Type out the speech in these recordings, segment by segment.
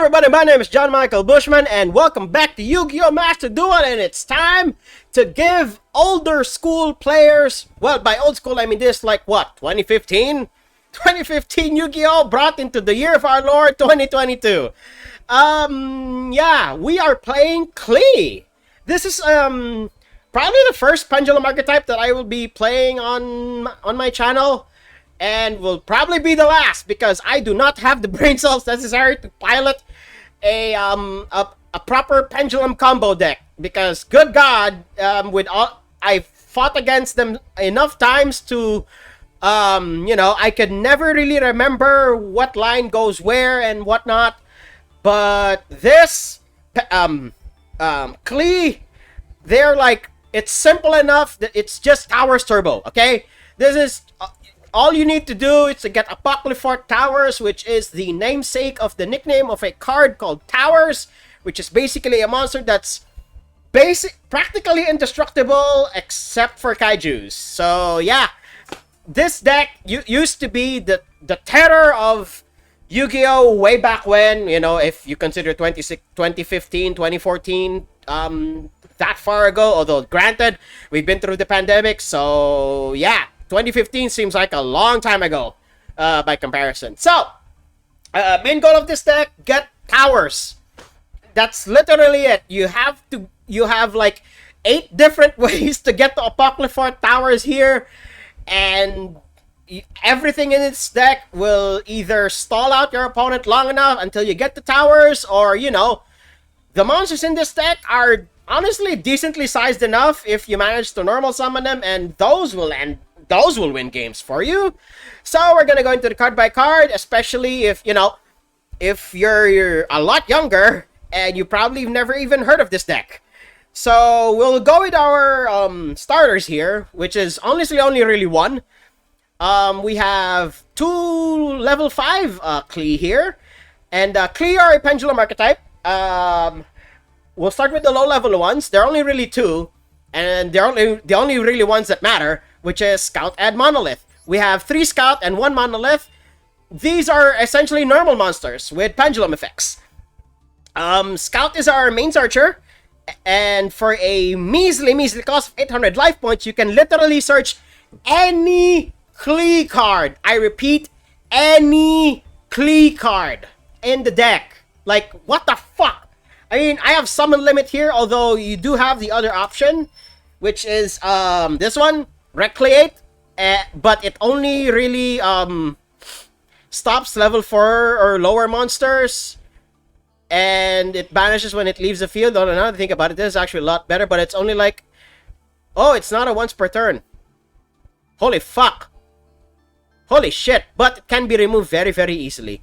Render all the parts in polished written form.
everybody, my name is John Michael Bushman, and welcome back to Yu-Gi-Oh! Master Duel, and it's time to give older school players, well, by old school, I mean this, like, what, 2015? 2015 Yu-Gi-Oh! Brought into the year of our Lord, 2022. Yeah, we are playing Kli. This is, probably the first pendulum archetype that I will be playing on my channel. And will probably be the last because I do not have the brain cells necessary to pilot a proper pendulum combo deck. Because good God, I fought against them enough times to, I could never really remember what line goes where and whatnot. But this, Kli, they're like, it's simple enough that it's just Towers Turbo. Okay, this is. All you need to do is to get Apocryphal Towers, which is the namesake of the nickname of a card called Towers, which is basically a monster that's practically indestructible except for kaijus. So yeah, this deck used to be the terror of Yu-Gi-Oh! Way back when, if you consider 2015, 2014, that far ago, although granted, we've been through the pandemic, so yeah. 2015 seems like a long time ago, by comparison. So, main goal of this deck, get Towers. That's literally it. You have like 8 different ways to get the Apocryphal Towers here, and everything in this deck will either stall out your opponent long enough until you get the Towers, or, the monsters in this deck are honestly decently sized enough if you manage to normal summon them, and those will win games for you. So we're gonna go into the card by card, especially if you're a lot younger and you probably never even heard of this deck. So we'll go with our starters here, which is honestly only really one. We have 2 level 5 Kli here, and Kli are a pendulum archetype. We'll start with the low level ones. There are only really 2, and they're the only really ones that matter, which is Scout and Monolith. We have 3 Scout and 1 Monolith. These are essentially normal monsters with pendulum effects. Scout is our main searcher, and for a measly cost of 800 life points, you can literally search any Kli card. I repeat, any Kli card in the deck. Like, what the fuck? I mean, I have summon limit here, although you do have the other option, which is this one, Recreate, but it only really stops level 4 or lower monsters, and it banishes when it leaves the field. Now that I think about it, this is actually a lot better, but it's only like, oh, it's not a once per turn. Holy fuck. Holy shit, but it can be removed very, very easily.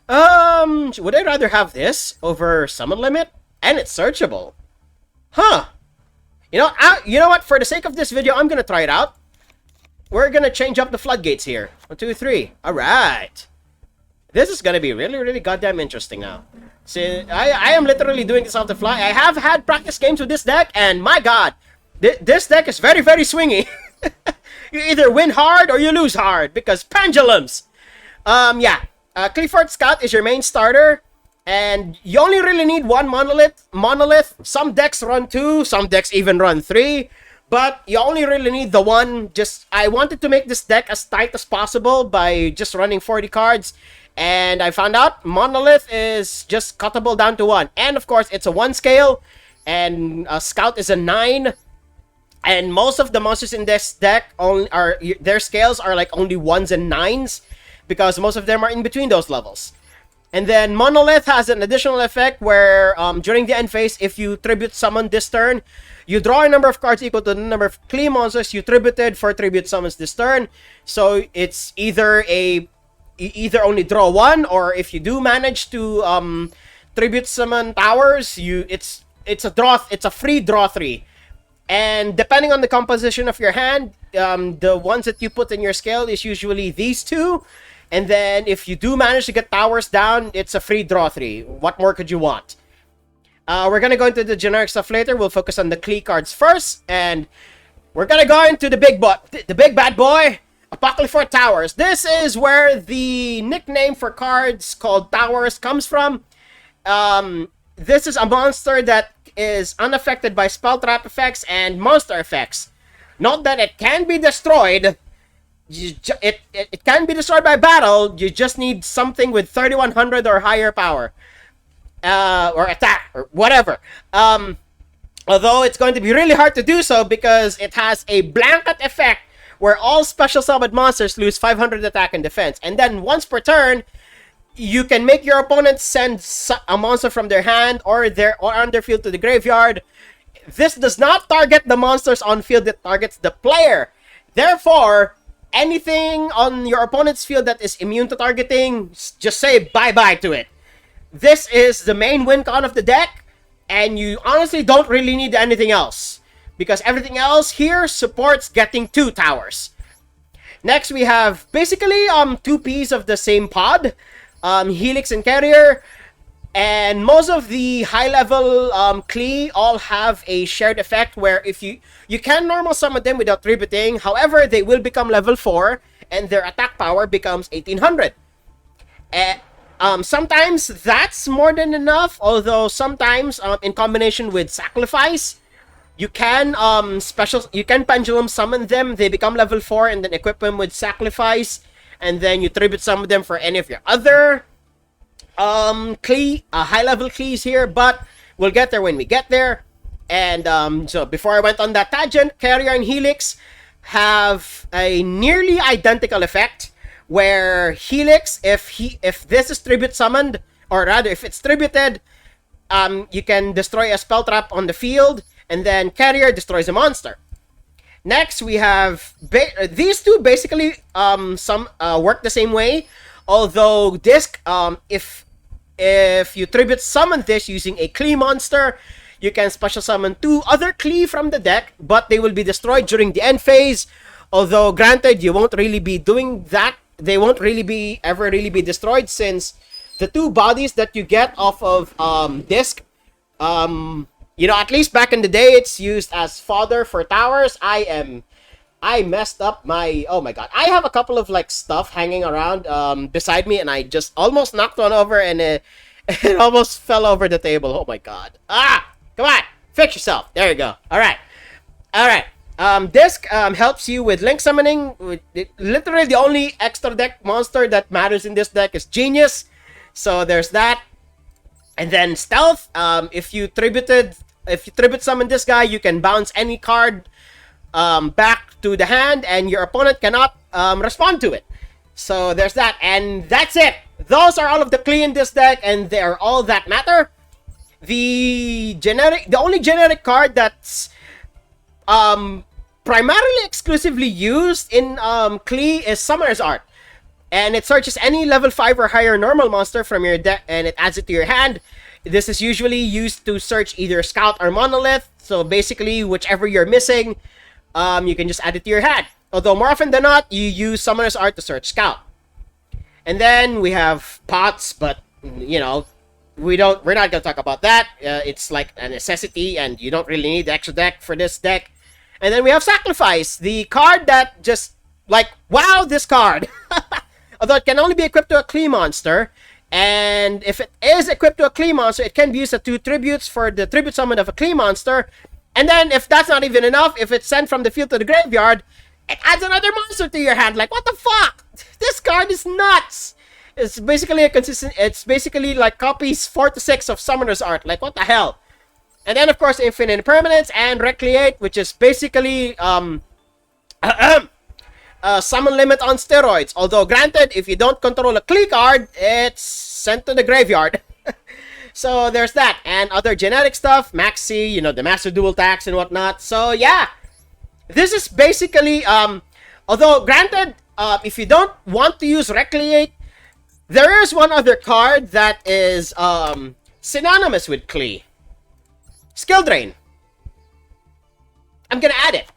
Would I rather have this over summon limit? And it's searchable. Huh. You know what? For the sake of this video, I'm gonna try it out. We're gonna change up the floodgates here. 1, 2, 3. Alright. This is gonna be really, really goddamn interesting now. See, I am literally doing this off the fly. I have had practice games with this deck, and my god, this deck is very, very swingy. You either win hard or you lose hard, because pendulums. Yeah. Clifford Scout is your main starter, and you only really need 1 monolith. Some decks run 2, some decks even run 3, but you only really need the 1. I wanted to make this deck as tight as possible by just running 40 cards, and I found out monolith is just cuttable down to 1. And of course, it's a 1 scale, and Scout is a 9. And most of the monsters in this deck their scales are like only 1s and 9s, because most of them are in between those levels. And then Monolith has an additional effect where during the end phase, if you tribute summon this turn, you draw a number of cards equal to the number of Kli monsters you tributed for tribute summons this turn. So it's either only draw 1, or if you do manage to tribute summon Towers, it's a free draw 3. And depending on the composition of your hand, the ones that you put in your scale is usually these 2. And then if you do manage to get Towers down, it's a free draw 3. What more could you want? We're going to go into the generic stuff later. We'll focus on the Kli cards first. And we're going to go into the big bad boy, Apocryphal Towers. This is where the nickname for cards called Towers comes from. this is a monster that is unaffected by spell trap effects and monster effects. Note that it can be destroyed. It can be destroyed by battle. You just need something with 3100 or higher power. Or attack, or whatever. Although it's going to be really hard to do so because it has a blanket effect where all special summoned monsters lose 500 attack and defense. And then once per turn, you can make your opponent send a monster from their hand or on their field to the graveyard. This does not target the monsters on field, it targets the player. Therefore, anything on your opponent's field that is immune to targeting, just say bye-bye to it. This is the main win con of the deck, and you honestly don't really need anything else, because everything else here supports getting 2 towers. Next, we have basically 2 Ps of the same pod, Helix and Carrier, and most of the high-level Klee all have a shared effect where if you can normal summon them without tributing, however, they will become level 4, and their attack power becomes 1800. Sometimes that's more than enough, although sometimes in combination with Sacrifice, you can pendulum summon them, they become level 4, and then equip them with Sacrifice, and then you tribute summon them for any of your other high-level Klees here, but we'll get there when we get there. And so before I went on that tangent, Carrier and Helix have a nearly identical effect, where Helix, if this is tribute summoned, or rather if it's tributed, you can destroy a spell trap on the field, and then Carrier destroys a monster. Next, we have these two basically work the same way, although Disc, if you tribute summon this using a Klee monster, you can special summon 2 other Klee from the deck, but they will be destroyed during the end phase. Although, granted, you won't really be doing that. They won't really ever be destroyed, since the 2 bodies that you get off of Disc, at least back in the day, it's used as fodder for towers. I messed up my... Oh my god. I have a couple of, stuff hanging around beside me, and I just almost knocked one over, and it almost fell over the table. Oh my god. Come on! Fix yourself. There you go. Alright. Disc helps you with link summoning. Literally, the only extra deck monster that matters in this deck is Genius. So, there's that. And then Stealth. If you tribute summon this guy, you can bounce any card back to the hand, and your opponent cannot respond to it. So there's that, and that's it. Those are all of the Klee in this deck, and they're all that matter. The only generic card that's primarily exclusively used in Klee is Summoner's Art, and it searches any level 5 or higher normal monster from your deck, and it adds it to your hand. This is usually used to search either Scout or Monolith, so basically whichever you're missing, you can just add it to your hand. Although more often than not, you use Summoner's Art to search Scout. And then we have Pots, but we're not going to talk about that. It's like a necessity, and you don't really need the extra deck for this deck. And then we have Sacrifice, the card that just, wow, this card. Although it can only be equipped to a Klee monster, and if it is equipped to a Klee monster, it can be used as 2 tributes for the tribute summon of a Klee monster. And then, if that's not even enough, if it's sent from the field to the graveyard, it adds another monster to your hand. What the fuck? This card is nuts! It's basically copies 4 to 6 of Summoner's Art. What the hell? And then, of course, Infinite Permanence and Recreate, which is basically summon limit on steroids. Although, granted, if you don't control a Klee card, it's sent to the graveyard. So, there's that. And other generic stuff, Maxi, the Master Duel Tax and whatnot. So, yeah. This is basically, although, granted, if you don't want to use Recreate, there is one other card that is synonymous with Klee. Skill Drain. I'm gonna add it.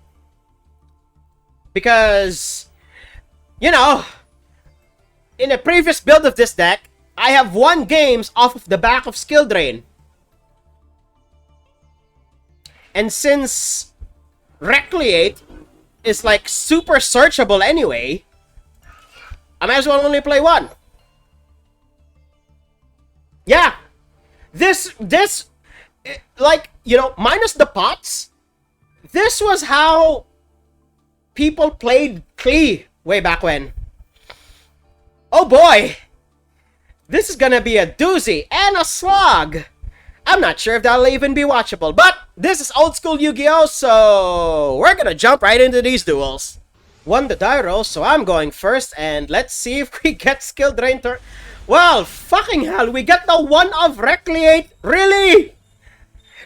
Because, in a previous build of this deck, I have won games off of the back of Skill Drain. And since Recreate is super searchable anyway, I might as well only play one. Yeah. This, like, you know, minus the pots, this was how people played Kli way back when. Oh boy! This is gonna be a doozy and a slog. I'm not sure if that'll even be watchable, but this is old school Yu-Gi-Oh, so we're gonna jump right into these duels. Won the die roll, so I'm going first, and let's see if we get skill drain turn. Well, fucking hell, we get the one of Recreate. Really?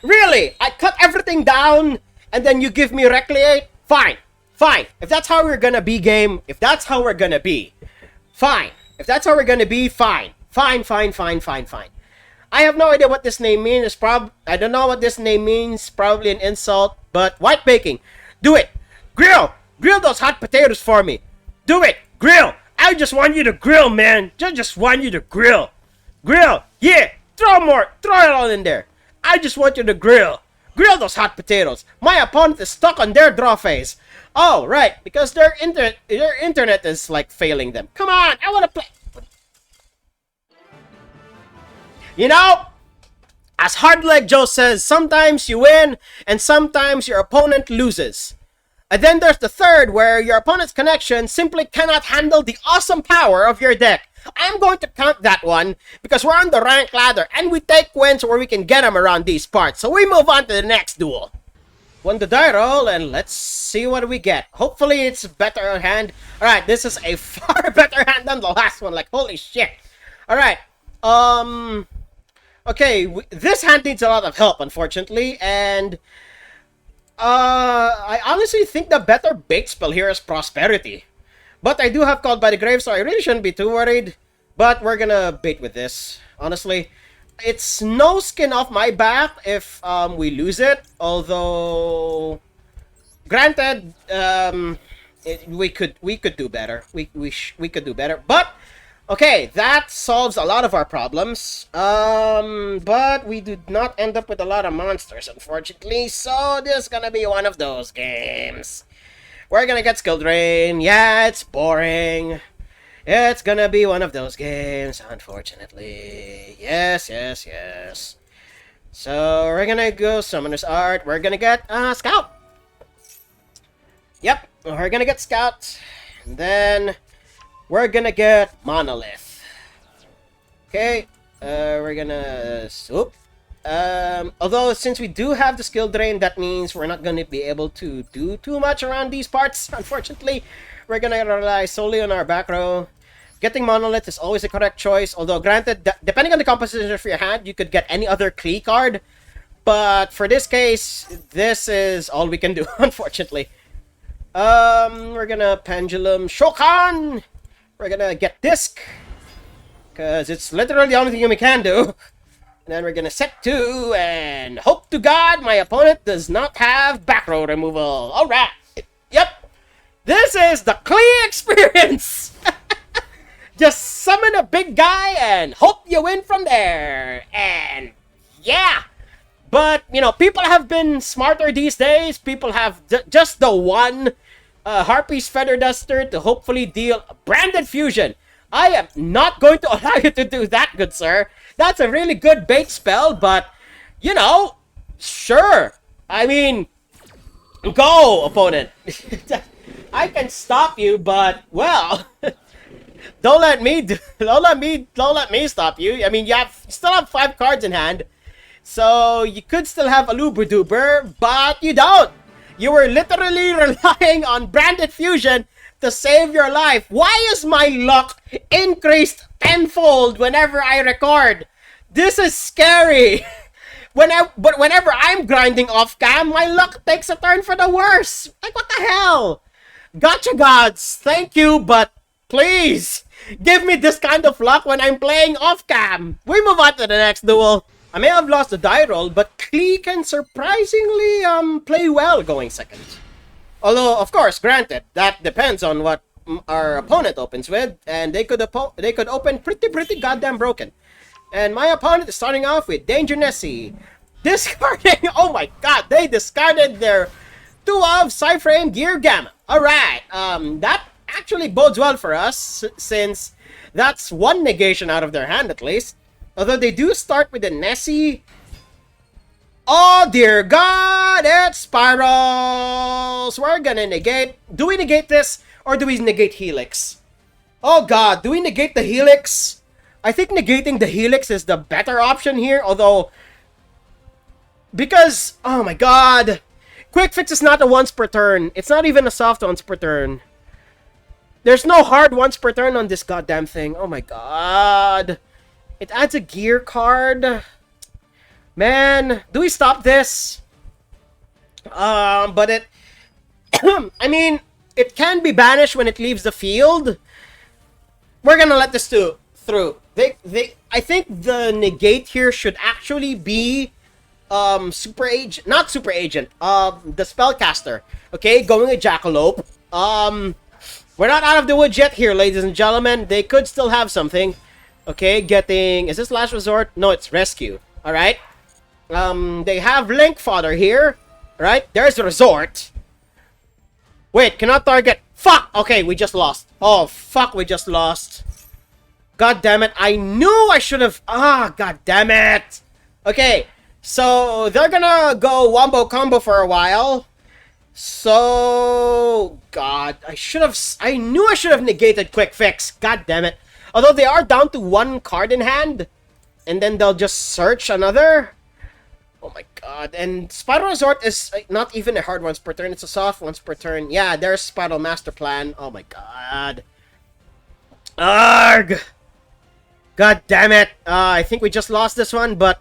Really? I cut everything down, and then you give me Recreate? Fine. Fine. If that's how we're gonna be, game, if that's how we're gonna be, fine. If that's how we're gonna be, fine. Fine. I have no idea what this name means. I don't know what this name means. Probably an insult, but white baking. Do it. Grill those hot potatoes for me. Do it. Grill. I just want you to grill, man. Just want you to grill. Grill. Yeah. Throw more. Throw it all in there. I just want you to grill. Grill those hot potatoes. My opponent is stuck on their draw phase. Oh, right. Because their internet is, like, failing them. Come on. I want to play. You know, as Hardleg Joe says, sometimes you win and sometimes your opponent loses. And then there's the third, where your opponent's connection simply cannot handle the awesome power of your deck. I'm going to count that one because we're on the rank ladder and we take wins where we can get them around these parts. So we move on to the next duel. Won the die roll, and let's see what we get. Hopefully it's a better hand. Alright, this is a far better hand than the last one. Like, holy shit. Alright, okay, this hand needs a lot of help, unfortunately, and I honestly think the better bait spell here is Prosperity. But I do have Called by the Grave, so I really shouldn't be too worried. But we're gonna bait with this, honestly. It's no skin off my back if we lose it, although granted, we could do better. We could do better, but okay, that solves a lot of our problems. But we did not end up with a lot of monsters, unfortunately. So this is gonna be one of those games. We're gonna get skill drain. Yeah, it's boring. It's gonna be one of those games, unfortunately. Yes. So we're gonna go Summoner's Art. We're gonna get Scout. Yep, we're gonna get Scout. And then we're gonna get Monolith. Okay, we're gonna swoop. Although since we do have the skill drain, that means we're not gonna be able to do too much around these parts, unfortunately. We're gonna rely solely on our back row. Getting Monolith is always a correct choice, although granted, depending on the composition of your hand, you could get any other Kli card. But for this case, this is all we can do, unfortunately. We're gonna Pendulum Shokan! We're gonna get Disc, because it's literally the only thing we can do. And then we're gonna set 2, and hope to God my opponent does not have back row removal. Alright! Yep! This is the Kli experience! Just summon a big guy and hope you win from there. And yeah! But, you know, people have been smarter these days. People have just the one Harpy's Feather Duster to hopefully deal Branded Fusion. I am not going to allow you to do that, good sir. That's a really good bait spell, but, you know, sure. I mean, go, opponent. I can stop you, but, well, don't let me stop you. I mean, you still have 5 cards in hand, so you could still have a Luber-Duber, but you don't. You were literally relying on Branded Fusion to save your life. Why is my luck increased tenfold whenever I record? This is scary. But whenever I'm grinding off cam, my luck takes a turn for the worse. Like, what the hell? Gotcha gods, thank you, but please give me this kind of luck when I'm playing off cam. We move on to the next duel. I may have lost the die roll, but Kli can surprisingly play well going second. Although, of course, granted, that depends on what our opponent opens with, and they could open pretty goddamn broken. And my opponent is starting off with Danger Nessie, discarding. Oh my god, they discarded their 2 of Cyframe Gear Gamma. All right, that actually bodes well for us since that's 1 negation out of their hand at least. Although they do start with the Nessie. Oh dear God, it's Spirals! We're gonna negate. Do we negate this or do we negate Helix? Oh God, do we negate the Helix? I think negating the Helix is the better option here, although... Because, oh my God, Quick Fix is not a once per turn. It's not even a soft once per turn. There's no hard once per turn on this goddamn thing. Oh my God. It adds a gear card. Man, do we stop this? But it... I mean, it can be banished when it leaves the field. We're gonna let this through. I think the negate here should actually be not super agent, the spellcaster. Okay, going with Jackalope. We're not out of the woods yet here, ladies and gentlemen. They could still have something. Okay, getting, is this last resort? No, it's rescue. All right. They have Link Fodder here. Right, there's a resort. Wait, cannot target. Fuck. Okay, we just lost. Oh fuck, we just lost. God damn it! I knew I should have. God damn it! Okay. So, they're gonna go wombo combo for a while. So, God, I knew I should have negated Quick Fix. God damn it. Although they are down to one card in hand. And then they'll just search another. Oh my God. And Spiral Resort is not even a hard once per turn. It's a soft once per turn. Yeah, there's Spiral Master Plan. Oh my God. Arg! God damn it. I think we just lost this one, but...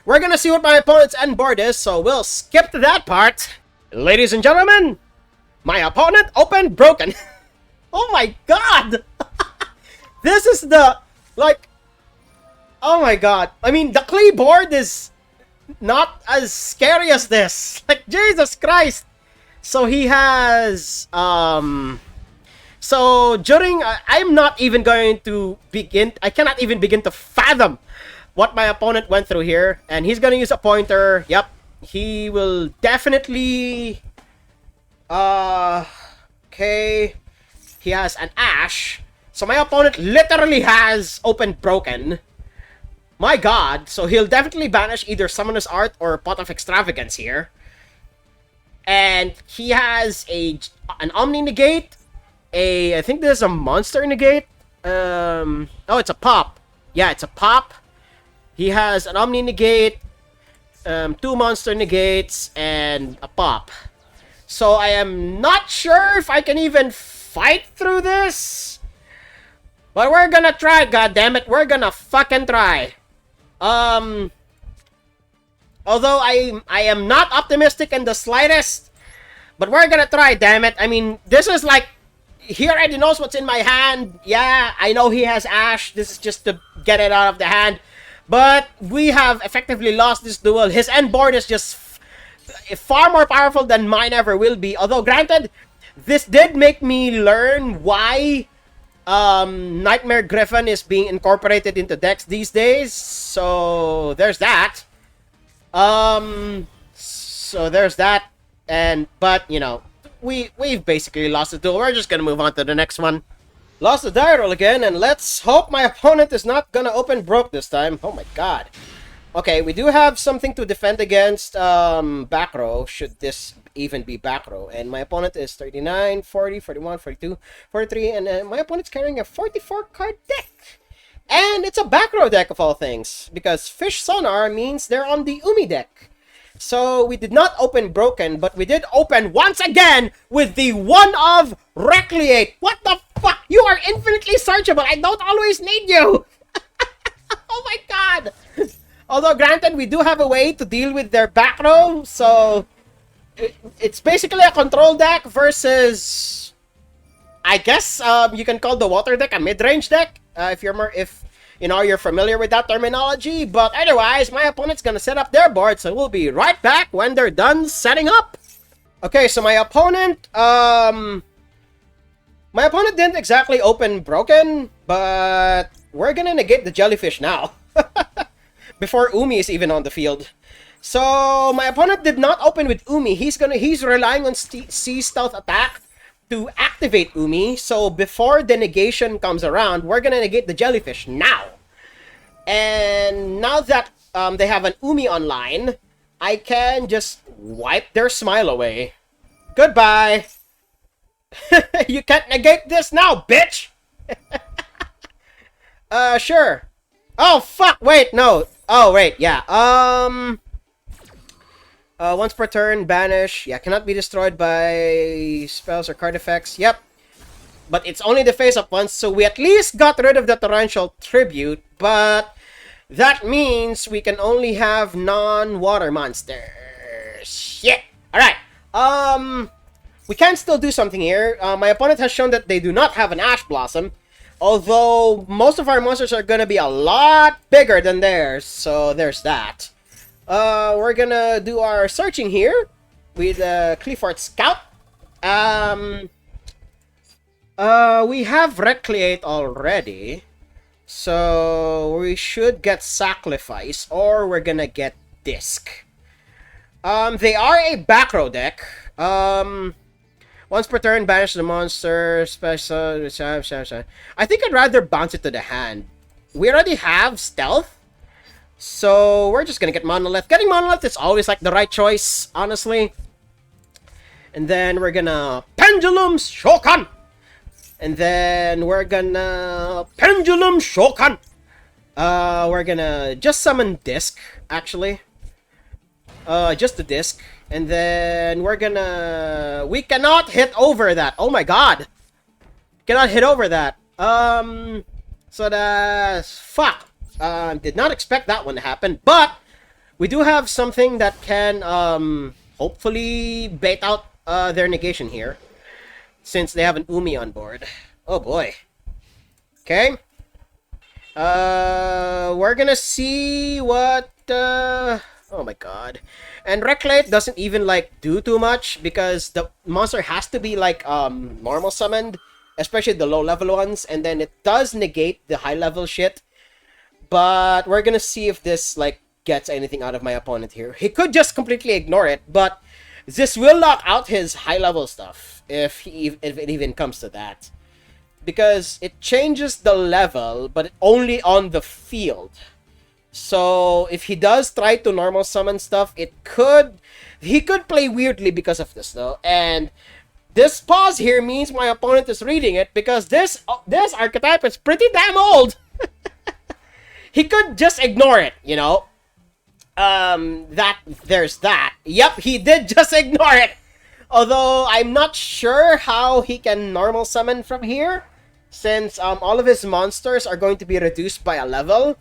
We're gonna see what my opponent's end board is, so we'll skip to that part. Ladies and gentlemen, my opponent opened broken. Oh my God! This is the, like... Oh my God. I mean, the clay board is not as scary as this. Like, Jesus Christ! So he has, So, during... I'm not even going to begin... I cannot even begin to fathom what my opponent went through here. And he's gonna use a pointer. Yep. He will definitely... Okay. He has an Ash. So my opponent literally has opened broken. My God. So he'll definitely banish either Summoner's Art or Pot of Extravagance here. And he has an Omni Negate. I think this is a Monster Negate. Oh, it's a Pop. Yeah, it's a Pop. He has an Omni Negate, 2 Monster Negates, and a Pop. So I am not sure if I can even fight through this. But we're gonna try, goddammit. We're gonna fucking try. Although I am not optimistic in the slightest. But we're gonna try, damn it. I mean, this is like... He already knows what's in my hand. Yeah, I know he has Ash. This is just to get it out of the hand. But we have effectively lost this duel. His end board is just far more powerful than mine ever will be. Although, granted, this did make me learn why Nightmare Griffin is being incorporated into decks these days. So, there's that. So, there's that. But, you know, we've basically lost the duel. We're just gonna move on to the next one. Lost the die roll again, and let's hope my opponent is not gonna open broke this time. Oh my God. Okay, we do have something to defend against back row, should this even be back row. And my opponent is 39, 40, 41, 42, 43, and my opponent's carrying a 44 card deck. And it's a back row deck of all things, because Fish Sonar means they're on the Umi deck. So we did not open broken, but we did open once again with the one of Recreate. What the fuck? You are infinitely searchable. I don't always need you. Oh my God. Although granted, we do have a way to deal with their back row. So it's basically a control deck versus, I guess you can call the water deck a mid-range deck. If you're familiar with that terminology. But otherwise, my opponent's gonna set up their board, so we'll be right back when they're done setting up. Okay, so my opponent didn't exactly open broken, but we're gonna negate the jellyfish now. Before Umi is even on the field. So my opponent did not open with Umi. He's relying on Sea Stealth attack to activate Umi. So before the negation comes around, we're gonna negate the jellyfish now. And now that they have an Umi online, I can just wipe their smile away. Goodbye. You can't negate this now, bitch. Sure. Oh, fuck. Wait, no. Oh, wait, yeah. Once per turn, banish. Yeah, cannot be destroyed by spells or card effects. Yep. But it's only the face-up ones, so we at least got rid of the torrential tribute, but that means we can only have non-water monsters. Shit. Alright. We can still do something here. My opponent has shown that they do not have an Ash Blossom, although most of our monsters are gonna be a lot bigger than theirs, so there's that. We're gonna do our searching here with QliFort Scout. We have Recreate already, so we should get Sacrifice, or we're gonna get Disc. They are a back row deck. Once per turn, banish the monster, special... I think I'd rather bounce it to the hand. We already have Stealth, so we're just gonna get Monolith. Getting Monolith is always like the right choice, honestly. And then we're gonna Pendulum Shokan! And then we're gonna Pendulum Shokan! We're gonna just summon Disc, actually. Just the Disc. And then we're gonna... We cannot hit over that. Oh my god. Cannot hit over that. So that's... Fuck. Did not expect that one to happen. But we do have something that can hopefully bait out their negation here, since they have an Umi on board. Oh boy. Okay. We're gonna see what... Oh my god. And Reclate doesn't even, like, do too much, because the monster has to be, like, normal summoned, especially the low-level ones, and then it does negate the high-level shit. But we're gonna see if this, like, gets anything out of my opponent here. He could just completely ignore it, but this will knock out his high-level stuff, if it even comes to that. Because it changes the level, but only on the field. So, if he does try to normal summon stuff, he could play weirdly because of this, though. And this pause here means my opponent is reading it, because this archetype is pretty damn old. He could just ignore it, you know. There's that. Yep, he did just ignore it. Although, I'm not sure how he can normal summon from here, since all of his monsters are going to be reduced by a level.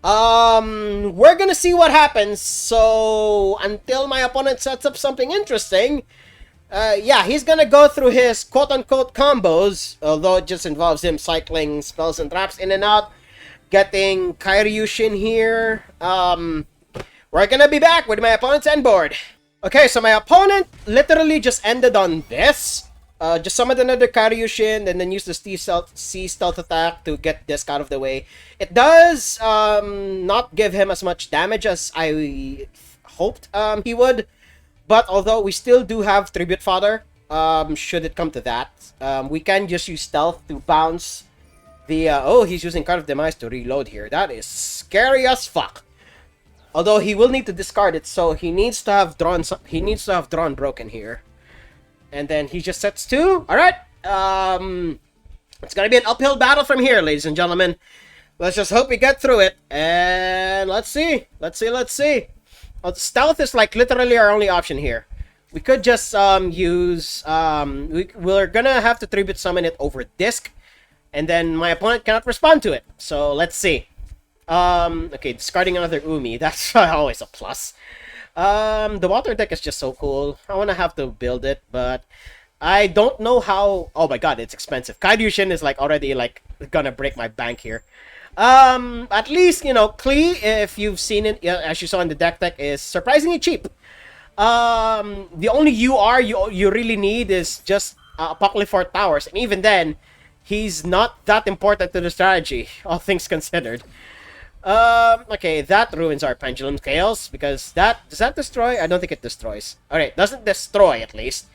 We're gonna see what happens, so until my opponent sets up something interesting, yeah, he's gonna go through his quote-unquote combos, although it just involves him cycling spells and traps in and out, getting QliReturn here. We're gonna be back with my opponent's end board. Okay, so my opponent literally just ended on this. Just summoned another QliReturn and then used the C stealth attack to get Disc out of the way. It does not give him as much damage as I hoped he would. But although we still do have Tribute Fodder, should it come to that, we can just use Stealth to bounce the... oh, he's using Card of Demise to reload here. That is scary as fuck. Although he will need to discard it, so he needs to have drawn Broken here. And then he just sets 2. Alright. It's gonna be an uphill battle from here, ladies and gentlemen. Let's just hope we get through it. And let's see. Let's see. Stealth is like literally our only option here. We could just use... we're gonna have to tribute summon it over Disc. And then my opponent cannot respond to it. So let's see. Okay, discarding another Umi. That's always a plus. The water deck is just so cool. I want to have to build it, but I don't know how... Oh my god, it's expensive. QliReturn is like already like gonna break my bank here. At least, you know, Qli, if you've seen it, as you saw in the deck, is surprisingly cheap. The only you really need is just QliFort Towers, and even then, he's not that important to the strategy, all things considered. Okay, that ruins our Pendulum Chaos, because does that destroy? I don't think it destroys. Alright, doesn't destroy, at least.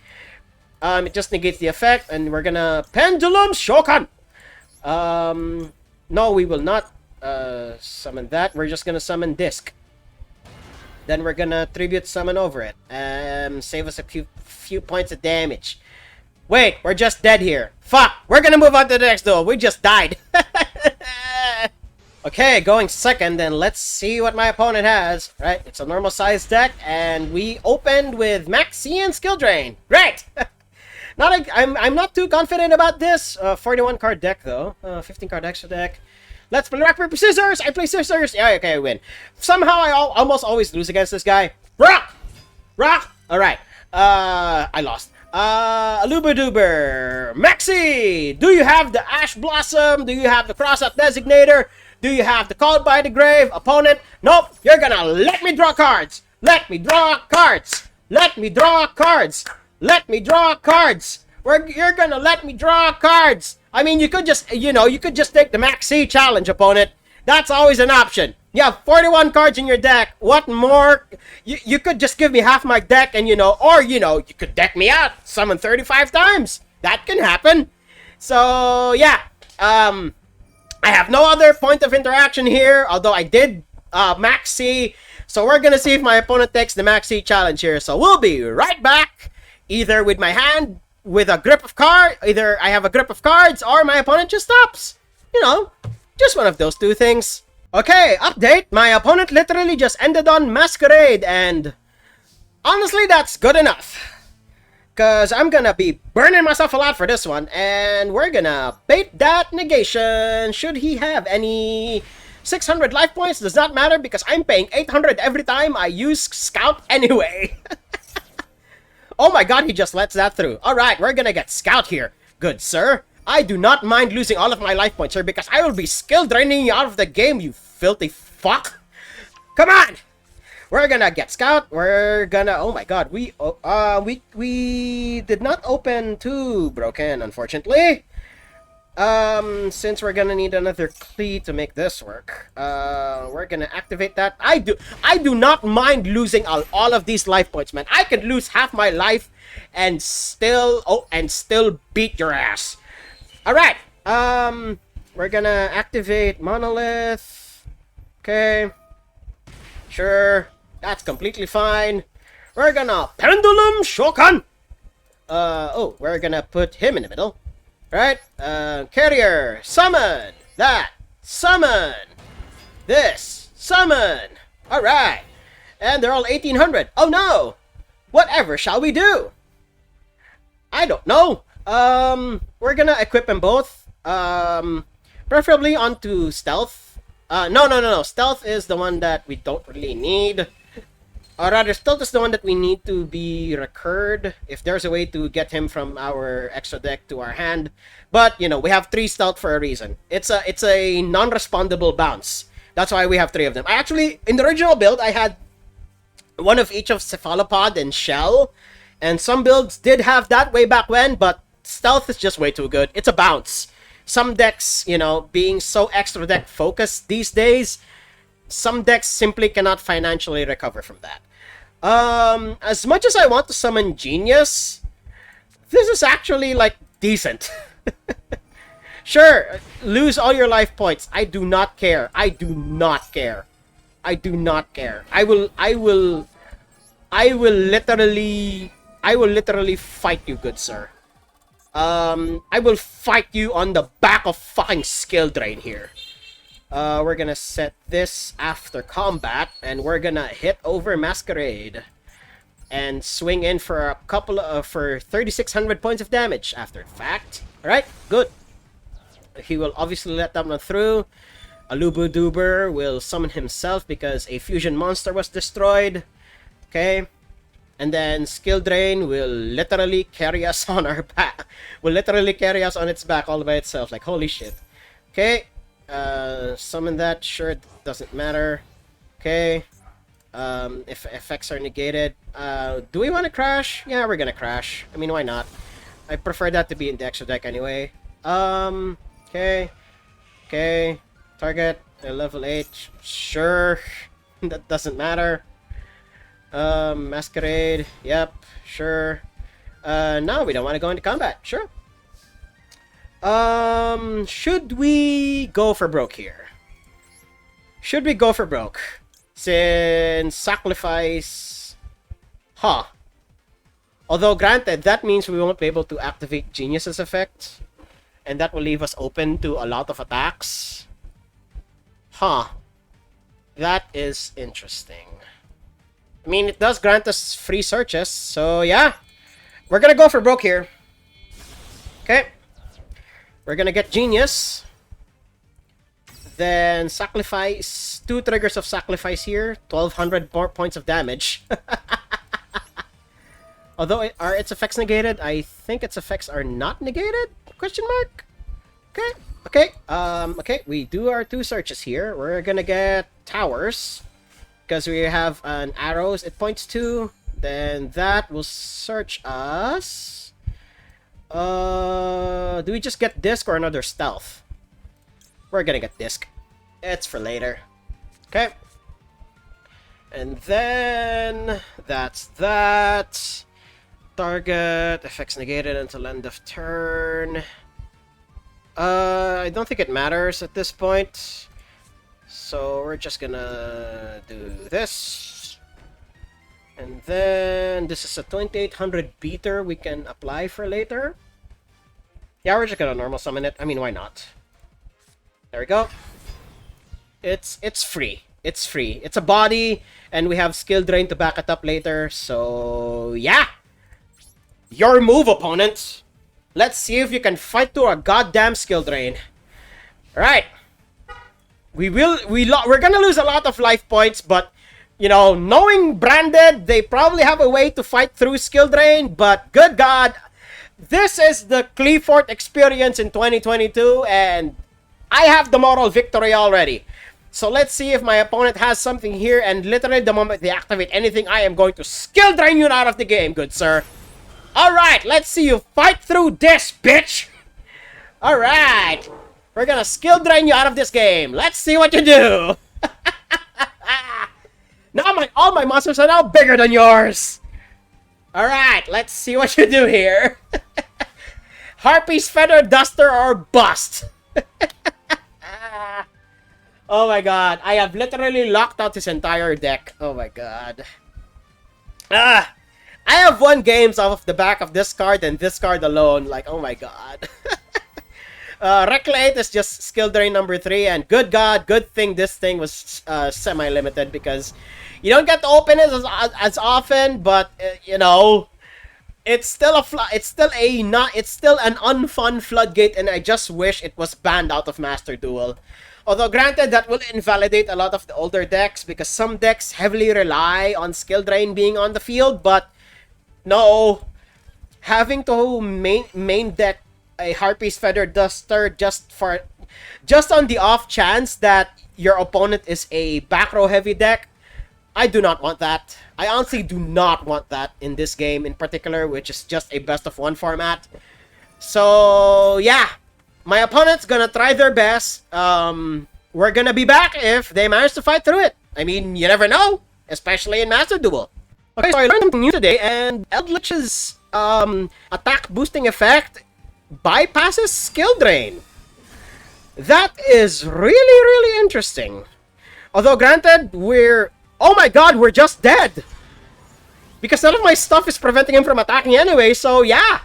It just negates the effect, and we're gonna Pendulum Shokan! No, we will not Summon that. We're just gonna summon Disc. Then we're gonna tribute summon over it. Save us a few points of damage. Wait, we're just dead here. Fuck! We're gonna move on to the next duel. We just died. Okay, going second, then let's see what my opponent has. Right, it's a normal size deck, and we opened with Maxi and Skill Drain. Great! I'm not too confident about this. 41 card deck though. 15 card extra deck. Let's play rock, paper, scissors! I play scissors! Yeah, okay, I win. Somehow I almost always lose against this guy. Rock! Rock! Alright. I lost. Aluba-duber. Maxi! Do you have the Ash Blossom? Do you have the Cross-Out Designator? Do you have the Called by the Grave? Opponent? Nope. You're gonna let me draw cards. Let me draw cards. Let me draw cards. Let me draw cards. You're gonna let me draw cards. I mean, you could just, you could just take the Maxi challenge, opponent. That's always an option. You have 41 cards in your deck. What more? You could just give me half my deck and, or, you could deck me out. Summon 35 times. That can happen. So, yeah. I have no other point of interaction here, although I did Maxi. So we're going to see if my opponent takes the Maxi challenge here. So we'll be right back, either with my hand, with a grip of card. Either I have a grip of cards, or my opponent just stops. Just one of those two things. Okay, update. My opponent literally just ended on Masquerade, and honestly, that's good enough. Because I'm gonna be burning myself a lot for this one, and we're gonna bait that negation. Should he have any 600 life points, does not matter, because I'm paying 800 every time I use Scout anyway. Oh my god, he just lets that through. Alright, we're gonna get Scout here. Good sir. I do not mind losing all of my life points here, because I will be skill draining you out of the game, you filthy fuck. Come on! We're gonna get Scout. We're gonna... Oh my god, we did not open too broken, unfortunately. Since we're gonna need another Kli to make this work, we're gonna activate that. I do not mind losing all of these life points, man. I could lose half my life and still beat your ass. All right. We're gonna activate Monolith. Okay. Sure. That's completely fine. We're gonna Pendulum Shokan. We're gonna put him in the middle. Right? Carrier. Summon. That. Summon. This. Summon. Alright. And they're all 1800. Oh no! Whatever shall we do? I don't know. We're gonna equip them both. Preferably onto Stealth. No. Stealth is the one that we don't really need. Or rather, Stealth is the one that we need to be recurred, if there's a way to get him from our extra deck to our hand. But, we have 3 Stealth for a reason. It's a non-respondable bounce. That's why we have 3 of them. I actually, in the original build, I had one of each of Cephalopod and Shell. And some builds did have that way back when, but Stealth is just way too good. It's a bounce. Some decks, being so extra deck focused these days, some decks simply cannot financially recover from that. As much as I want to summon Genius, this is actually, decent. Sure, lose all your life points. I do not care. I do not care. I do not care. I will literally fight you, good sir. I will fight you on the back of fucking Skill Drain here. We're gonna set this after combat, and we're gonna hit over Masquerade and swing in for a couple of for 3,600 points of damage after the fact. All right, good. He will obviously let that one through. Aluba-duber will summon himself because a fusion monster was destroyed. Okay. And then Skill Drain will literally carry us on our back. Will literally carry us on its back all by itself. Like, holy shit. Okay. Summon that. Sure, it doesn't matter. Okay. If effects are negated. Do we want to crash? Yeah, we're gonna crash. I mean, why not? I prefer that to be in the extra deck anyway. Okay. Okay. Target. Level 8. Sure. That doesn't matter. Masquerade, yep, sure. No, we don't want to go into combat, sure. Should we go for broke here? Should we go for broke? Since sacrifice... Huh. Although, granted, that means we won't be able to activate Genius's effect. And that will leave us open to a lot of attacks. Huh. That is interesting. I mean, it does grant us free searches, so yeah. We're gonna go for broke here. Okay. We're gonna get Genius. Then sacrifice. 2 triggers of sacrifice here. 1200 more points of damage. Although, are its effects negated? I think its effects are not negated? Question mark? Okay. Okay. Okay, we do our 2 searches here. We're gonna get towers. Because we have an arrows it points to. Then that will search us. Do we just get disc or another stealth? We're gonna get disc. It's for later. Okay. And then that's that. Target effects negated until end of turn. I don't think it matters at this point. So we're just gonna do this. And then this is a 2800 beater we can apply for later. Yeah, we're just gonna normal summon it. I mean, why not? There we go. It's free. It's free. It's a body, and we have skill drain to back it up later. So yeah. Your move, opponent. Let's see if you can fight through a goddamn skill drain. Alright. We're gonna lose a lot of life points, but you know, knowing Branded, they probably have a way to fight through skill drain, but good God, this is the QliFort experience in 2022, and I have the moral victory already. So let's see if my opponent has something here, and literally the moment they activate anything, I am going to skill drain you out of the game, good sir. Alright, let's see you fight through this, bitch! Alright, we're gonna skill drain you out of this game. Let's see what you do! Now all my monsters are now bigger than yours! Alright, let's see what you do here. Harpy's Feather Duster or bust! Oh my god, I have literally locked out his entire deck. Oh my god. I have won games off the back of this card and this card alone. Like, oh my god. Reclate is just skill drain number 3, and good god, good thing this thing was semi-limited because you don't get to open it as often, but you know, it's still an unfun floodgate, and I just wish it was banned out of Master Duel. Although granted, that will invalidate a lot of the older decks because some decks heavily rely on skill drain being on the field, but no, having to main deck a Harpy's Feather Duster just on the off chance that your opponent is a back row heavy deck, I do not want that. I honestly do not want that in this game in particular, which is just a best of 1 format. So yeah, my opponent's gonna try their best. We're gonna be back if they manage to fight through it. I mean, you never know, especially in Master Duel. Okay, so I learned something new today, and Eldritch's attack boosting effect bypasses skill drain. That is really, really interesting. Although granted, oh my god, we're just dead. Because none of my stuff is preventing him from attacking anyway, so yeah.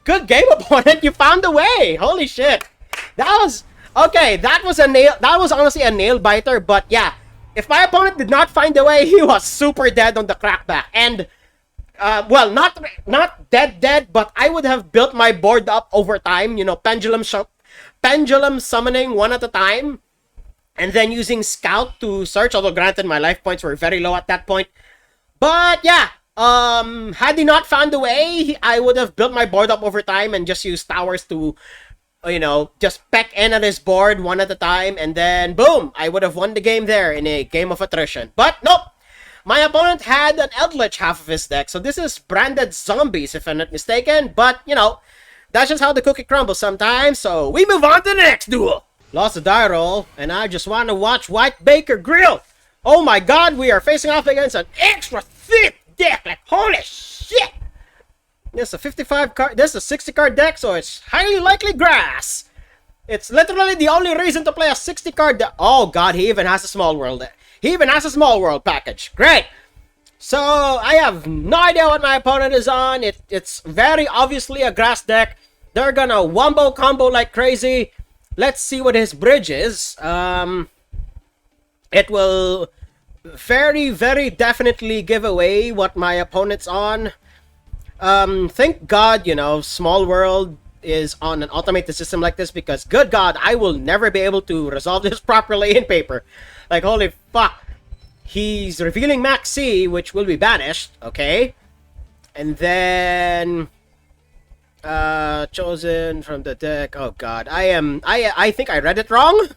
Good game, opponent, you found a way. Holy shit. That was okay, that was honestly a nail biter, but yeah. If my opponent did not find a way, he was super dead on the crackback. And well, not dead, but I would have built my board up over time, you know, pendulum summoning one at a time, and then using Scout to search, although granted my life points were very low at that point. But yeah, had he not found a way, I would have built my board up over time and just used towers to, you know, just peck in at his board one at a time, and then boom, I would have won the game there in a game of attrition. But nope, my opponent had an Eldritch half of his deck, so this is Branded Zombies if I'm not mistaken, but you know, that's just how the cookie crumbles sometimes, so we move on to the next duel. Lost a die roll, and I just want to watch White Baker grill. Oh my god, we are facing off against an extra thick deck, like holy shit! This is a 55 card, this is a 60 card deck, so it's highly likely grass. It's literally the only reason to play a 60 card deck. Oh god, he even has a small world. He even has a small world package. Great. So I have no idea what my opponent is on. It's very obviously a grass deck. They're gonna wombo combo like crazy. Let's see what his bridge is. It will very, very definitely give away what my opponent's on. Thank God, you know, Small World is on an automated system like this, because good God, I will never be able to resolve this properly in paper. Like, holy fuck. He's revealing Max C, which will be banished, okay? And then chosen from the deck. Oh god, I think I read it wrong.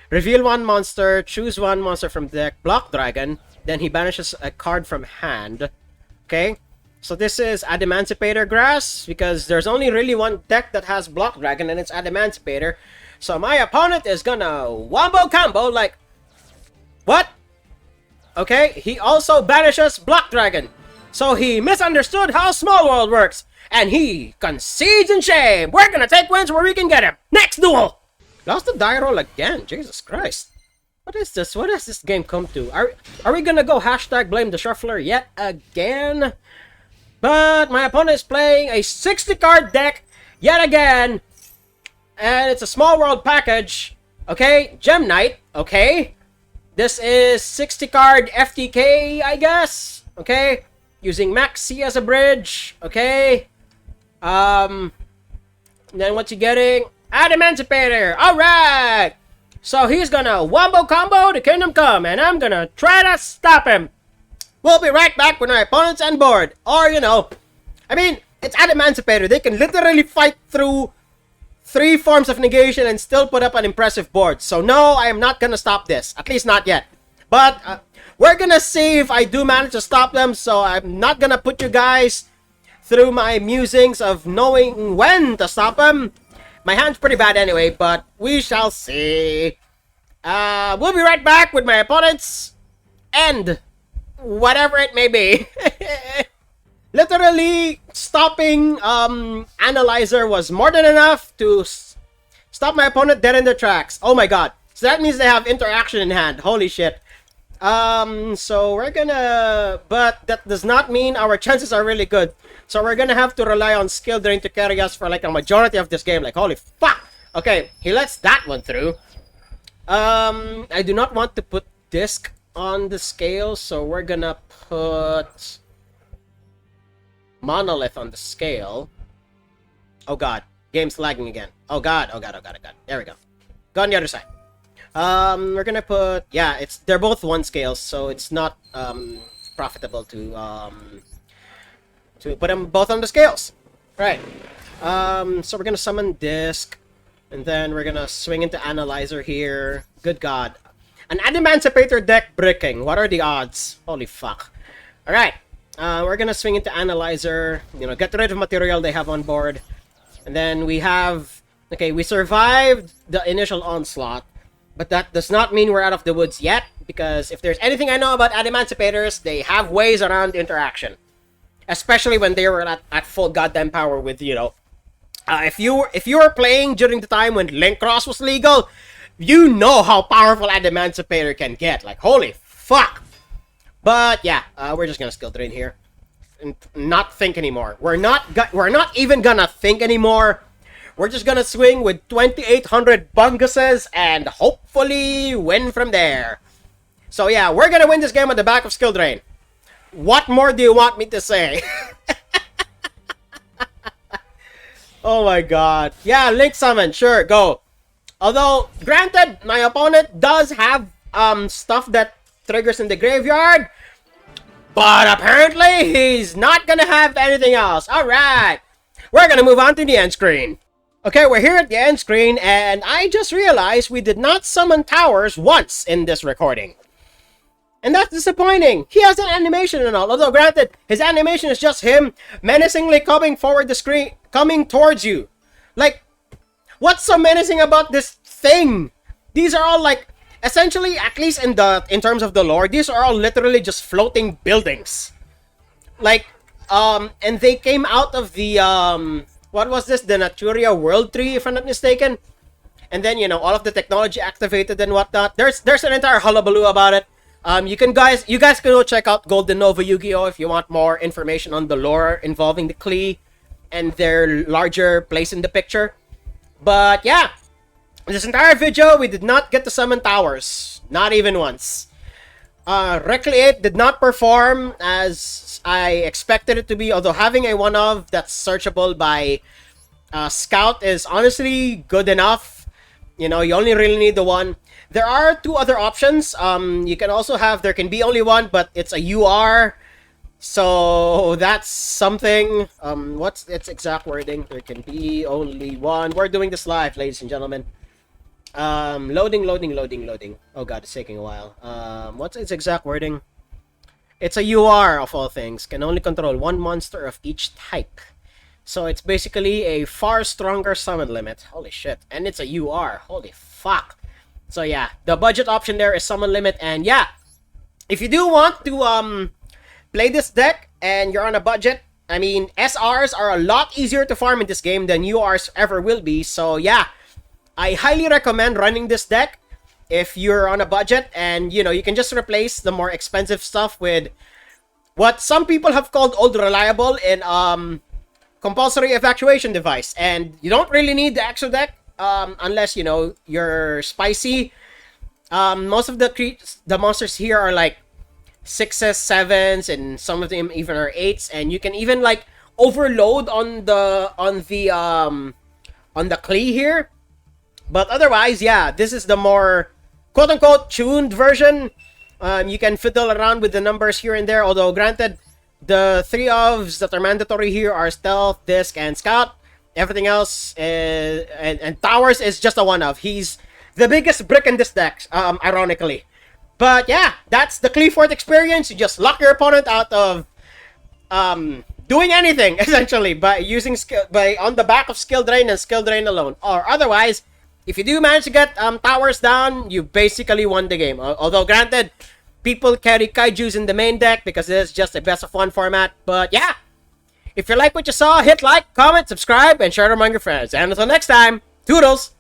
Reveal one monster, choose one monster from deck, block dragon, then he banishes a card from hand. Okay? So this is Adamancipator Grass, because there's only really one deck that has block dragon, and it's Adamancipator. So my opponent is gonna wombo combo like... What? Okay, he also banishes block dragon. So he misunderstood how Small World works, and he concedes in shame. We're gonna take wins where we can get him. Next duel! Lost the die roll again. Jesus Christ. What is this? What has this game come to? Are we gonna go hashtag blame the shuffler yet again? But my opponent is playing a 60 card deck yet again. And it's a Small World package. Okay, Gem Knight. Okay. This is 60 card FTK, I guess. Okay. Using Max C as a bridge. Okay. Then what's he getting? Adamancipator! Alright! So he's gonna wombo combo the Kingdom Come, and I'm gonna try to stop him. We'll be right back when our opponent's on board. Or, you know, I mean, it's Adamancipator. They can literally fight through 3 forms of negation and still put up an impressive board. So no, I am not gonna stop this. At least not yet. But we're gonna see if I do manage to stop them. So I'm not gonna put you guys through my musings of knowing when to stop them. My hand's pretty bad anyway, but we shall see. We'll be right back with my opponent's end. Whatever it may be. Literally, stopping Analyzer was more than enough to stop my opponent dead in their tracks. Oh my god. So that means they have interaction in hand. Holy shit. So we're gonna... But that does not mean our chances are really good. So we're gonna have to rely on skill drain to carry us for like a majority of this game. Like, holy fuck! Okay, he lets that one through. I do not want to put disc on the scale, so we're gonna put Monolith on the scale. Oh god, game's lagging again. Oh god, oh god, oh god, oh god. There we go. Go on the other side. We're gonna put... Yeah, they're both 1 scales, so it's not profitable to put them both on the scales. Right. So we're gonna summon Disc, and then we're gonna swing into Analyzer here. Good god. An Adamancipator deck bricking. What are the odds? Holy fuck. Alright. We're gonna swing into Analyzer, you know, get rid of material they have on board. And then we have... Okay, we survived the initial onslaught, but that does not mean we're out of the woods yet, because if there's anything I know about Adamancipators, they have ways around interaction. Especially when they were at full goddamn power with, you know... if you were playing during the time when Link Cross was legal, you know how powerful Adamancipator can get. Like, holy fuck! But, yeah, we're just gonna skill drain here. And not think anymore. We're not even gonna think anymore. We're just gonna swing with 2,800 bunguses and hopefully win from there. So, yeah, we're gonna win this game on the back of skill drain. What more do you want me to say? Oh my god. Yeah, Link Summon, sure, go. Although, granted, my opponent does have stuff that triggers in the graveyard, but apparently he's not gonna have anything else. Alright, we're gonna move on to the end screen. Okay, we're here at the end screen, and I just realized we did not summon towers once in this recording. And that's disappointing. He has an animation and all. Although, granted, his animation is just him menacingly coming forward the screen, coming towards you. Like, what's so menacing about this thing? These are all like, essentially, at least in terms of the lore, these are all literally just floating buildings. Like, and they came out of the, what was this? The Naturia World Tree, if I'm not mistaken. and then, you know, all of the technology activated and whatnot. There's an entire hullabaloo about it. You guys can go check out Golden Nova Yu-Gi-Oh if you want more information on the lore involving the Klee and their larger place in the picture. But yeah, this entire video we did not get to summon towers, not even once. Reckley 8 did not perform as I expected it to be, although having a one-of that's searchable by Scout is honestly good enough. You know, you only really need the one. There are two other options. You can also have, there can be only one, but it's a UR. So that's something. What's its exact wording? There can be only one. We're doing this live, ladies and gentlemen. Loading. Oh god, it's taking a while. What's its exact wording? It's a UR of all things. Can only control one monster of each type. So it's basically a far stronger summon limit. Holy shit. And it's a UR. Holy fuck. So yeah, the budget option there is summon limit. And yeah, if you do want to play this deck and you're on a budget, I mean, SRs are a lot easier to farm in this game than URs ever will be. So yeah, I highly recommend running this deck if you're on a budget, and you know, you can just replace the more expensive stuff with what some people have called old reliable in compulsory evacuation device. And you don't really need the extra deck unless, you know, you're spicy. Most of the monsters here are like 6s, 7s, and some of them even are 8s, and you can even like overload on the Klee here. But otherwise, yeah, this is the more quote-unquote tuned version. You can fiddle around with the numbers here and there, although granted, the 3 ofs that are mandatory here are Stealth, Disc, and Scout. Everything else is, and Towers is just a 1-of. He's the biggest brick in this deck, ironically. But yeah, that's the Klee Fort experience. You just lock your opponent out of doing anything, essentially, by using on the back of Skill Drain and Skill Drain alone. Or otherwise, if you do manage to get towers down, you basically won the game. Although, granted, people carry Kaijus in the main deck because it is just a best of 1 format. But yeah, if you like what you saw, hit like, comment, subscribe, and share it among your friends. And until next time, toodles!